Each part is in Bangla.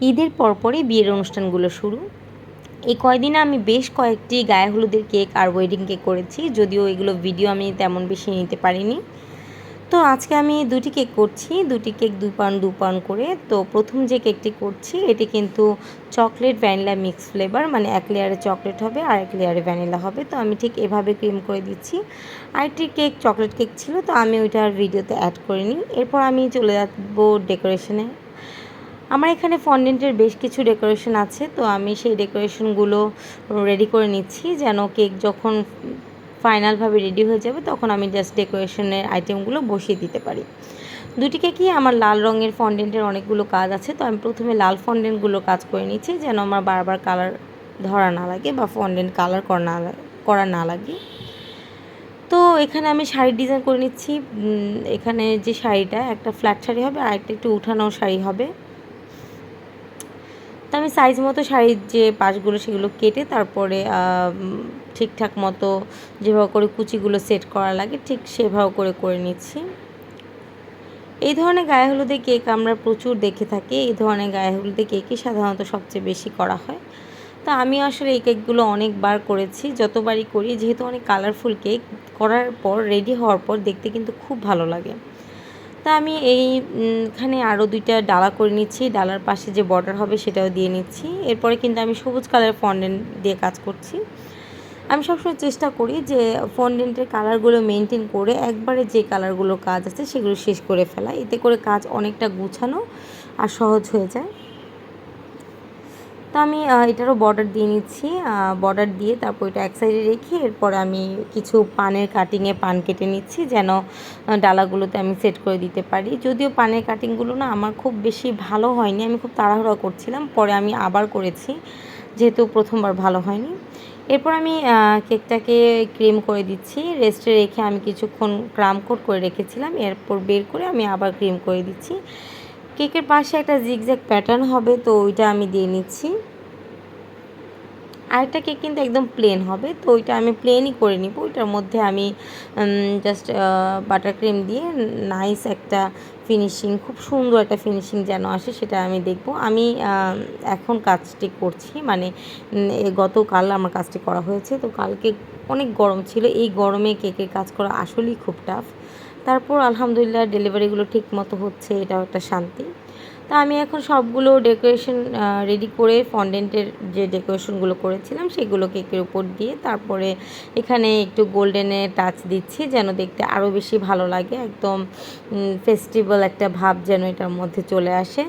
ঈদের পরপরই বিয়ের অনুষ্ঠানগুলো শুরু। এই কয়দিনে আমি বেশ কয়েকটি গায়ে হলুদের কেক আর ওয়েডিং কেক করেছি, যদিও এগুলো ভিডিও আমি তেমন বেশি নিতে পারিনি। তো আজকে আমি দুটি কেক করছি, দুটি কেক 2 পাউন্ড করে। তো প্রথম যে কেকটি করছি এটি কিন্তু চকলেট ভ্যানিলা মিক্স ফ্লেভার, মানে এক লেয়ারে চকলেট হবে আর এক লেয়ারে ভ্যানিলা হবে। তো আমি ঠিক এভাবে ক্রিম করে দিচ্ছি। আরেকটি কেক চকলেট কেক ছিল, তো আমি ওইটার ভিডিওতে অ্যাড করিনি। এরপর আমি চলে যাবো ডেকোরেশনে। আমার এখানে ফন্ডেন্টের বেশ কিছু ডেকোরেশন আছে, তো আমি সেই ডেকোরেশনগুলো রেডি করে নিচ্ছি, যেন কেক যখন ফাইনালভাবে রেডি হয়ে যাবে তখন আমি জাস্ট ডেকোরেশনের আইটেমগুলো বসিয়ে দিতে পারি। দুটি কেকই আমার লাল রঙের ফন্ডেন্টের অনেকগুলো কাজ আছে, তো আমি প্রথমে লাল ফন্ডেন্টগুলো কাজ করে নিচ্ছি, যেন আমার বারবার কালার ধরা না লাগে বা ফন্ডেন্ট কালার করা না লাগে। তো এখানে আমি শাড়ির ডিজাইন করে নিচ্ছি। এখানে যে শাড়িটা একটা ফ্ল্যাট শাড়ি হবে আর একটা একটু উঠানো শাড়ি হবে। তো আমি সাইজ মতো শাড়ির যে পাশগুলো সেগুলো কেটে তারপরে ঠিকঠাক মতো যেভাবে করে কুচিগুলো সেট করা লাগে ঠিক সেভাবে করে নিচ্ছি। এই ধরনের গায়ে হলুদে কেক আমরা প্রচুর দেখে থাকি। এই ধরনের গায়ে হলুদে কেকই সাধারণত সবচেয়ে বেশি করা হয়। তো আমি আসলে এই কেকগুলো অনেকবার করেছি, যতবারই করি, যেহেতু অনেক কালারফুল কেক, করার পর রেডি হওয়ার পর দেখতে কিন্তু খুব ভালো লাগে। তা আমি এইখানে আরও 2টা ডালা করে নিচ্ছি, ডালার পাশে যে বর্ডার হবে সেটাও দিয়ে নিচ্ছি। এরপরে কিন্তু আমি সবুজ কালারের ফন্ডেন্ট দিয়ে কাজ করছি। আমি সবসময় চেষ্টা করি যে ফন্ডেন্টের কালারগুলো মেনটেন করে একবারে যে কালারগুলো কাজ আছে সেগুলো শেষ করে ফেলা, এতে করে কাজ অনেকটা গুছানো আর সহজ হয়ে যায়। তো আমি এটারও বর্ডার দিয়ে নিচ্ছি। বর্ডার দিয়ে তারপর এটা এক সাইডে রেখে এরপর আমি কিছু পানের কাটিংয়ে পান কেটে নিচ্ছি, যেন ডালাগুলোতে আমি সেট করে দিতে পারি। যদিও পানের কাটিংগুলো না আমার খুব বেশি ভালো হয়নি, আমি খুব তাড়াহুড়া করছিলাম, পরে আমি আবার করেছি যেহেতু প্রথমবার ভালো হয়নি। এরপর আমি কেকটাকে ক্রিম করে দিচ্ছি। রেস্টে রেখে আমি কিছুক্ষণ ক্রাম কোট করে রেখেছিলাম, এরপর বের করে আমি আবার ক্রিম করে দিচ্ছি। কেকের পাশে একটা জিগজ্যাগ প্যাটার্ন হবে, তো ওইটা আমি দিয়ে নিচ্ছি। আরেকটা কেক কিন্তু একদম প্লেন হবে, তো ওইটা আমি প্লেনই করে নিব। ওইটার মধ্যে আমি জাস্ট বাটার ক্রিম দিয়ে নাইস একটা ফিনিশিং, খুব সুন্দর একটা ফিনিশিং যেন আসে সেটা আমি দেখব। আমি এখন কাজটি করছি, মানে গতকাল আমার কাজটি করা হয়েছে। তো কালকে অনেক গরম ছিল, এই গরমে কেকের কাজ করা আসলেই খুব টাফ। তারপর আলহামদুলিল্লাহ ডেলিভারিগুলো ঠিক মতো হচ্ছে, এটাও একটা শান্তি। তা আমি এখন সবগুলো ডেকোরেশন রেডি করে ফন্ডেন্টের যে ডেকোরেশনগুলো করেছিলাম সেগুলো কেকের উপর দিয়ে তারপরে এখানে একটু গোল্ডেনের টাচ দিচ্ছি, যেন দেখতে আরও বেশি ভালো লাগে, একদম ফেস্টিভ্যাল একটা ভাব যেন এটার মধ্যে চলে আসে।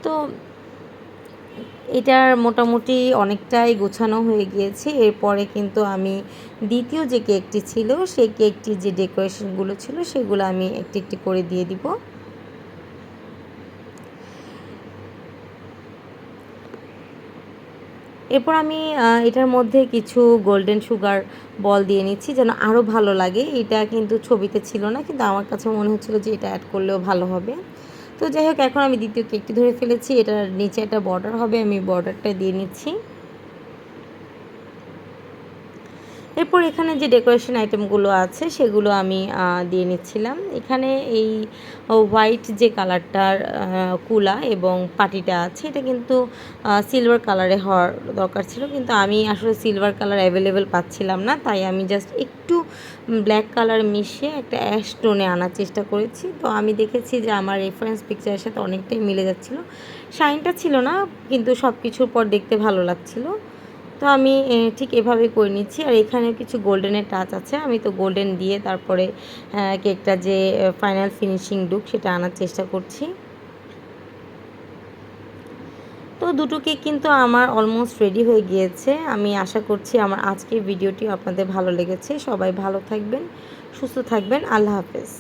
তো এটার মোটামুটি অনেকটাই গোছানো হয়ে গিয়েছে। এরপরে কিন্তু আমি দ্বিতীয় যে কেকটি ছিল সেই কেকটির যে ডেকোরেশনগুলো ছিল সেগুলো আমি একটি একটি করে দিয়ে দিব। এরপর আমি এটার মধ্যে কিছু গোল্ডেন সুগার বল দিয়ে নিচ্ছি যেন আরও ভালো লাগে। এটা কিন্তু ছবিতে ছিল না, কিন্তু আমার কাছে মনে হচ্ছিলো যে এটা অ্যাড করলেও ভালো হবে। তো যাই হোক, এখন আমি দ্বিতীয় কেকটি ধরে ফেলেছি, এটার নিচে একটা বর্ডার হবে, আমি বর্ডারটা দিয়ে নিচ্ছি। এরপর এখানে যে ডেকোরেশন আইটেমগুলো আছে সেগুলো আমি দিয়ে নিচ্ছিলাম। এখানে এই হোয়াইট যে কালারটার কুলা এবং পাটিটা আছে এটা কিন্তু সিলভার কালারে হওয়ার দরকার ছিল, কিন্তু আমি আসলে সিলভার কালার অ্যাভেলেবেল পাচ্ছিলাম না, তাই আমি জাস্ট একটু ব্ল্যাক কালার মিশিয়ে একটা অ্যাশ টোনে আনার চেষ্টা করেছি। তো আমি দেখেছি যে আমার রেফারেন্স পিকচারের সাথে অনেকটাই মিলে যাচ্ছিলো। শাইনটা ছিল না, কিন্তু সব কিছুর পর দেখতে ভালো লাগছিলো। তো আমি ঠিক এভাবেই করে নিচ্ছি। আর এখানে কিছু গোল্ডেনের টাচ আছে, আমি তো গোল্ডেন দিয়ে তারপরে কেকটা যে ফাইনাল ফিনিশিং লুক সেটা আনার চেষ্টা করছি। তো দুটো কেক কিন্তু আমার অলমোস্ট রেডি হয়ে গিয়েছে। আমি আশা করছি আমার আজকের ভিডিওটি আপনাদের ভালো লেগেছে। সবাই ভালো থাকবেন, সুস্থ থাকবেন। আল্লাহ হাফেজ।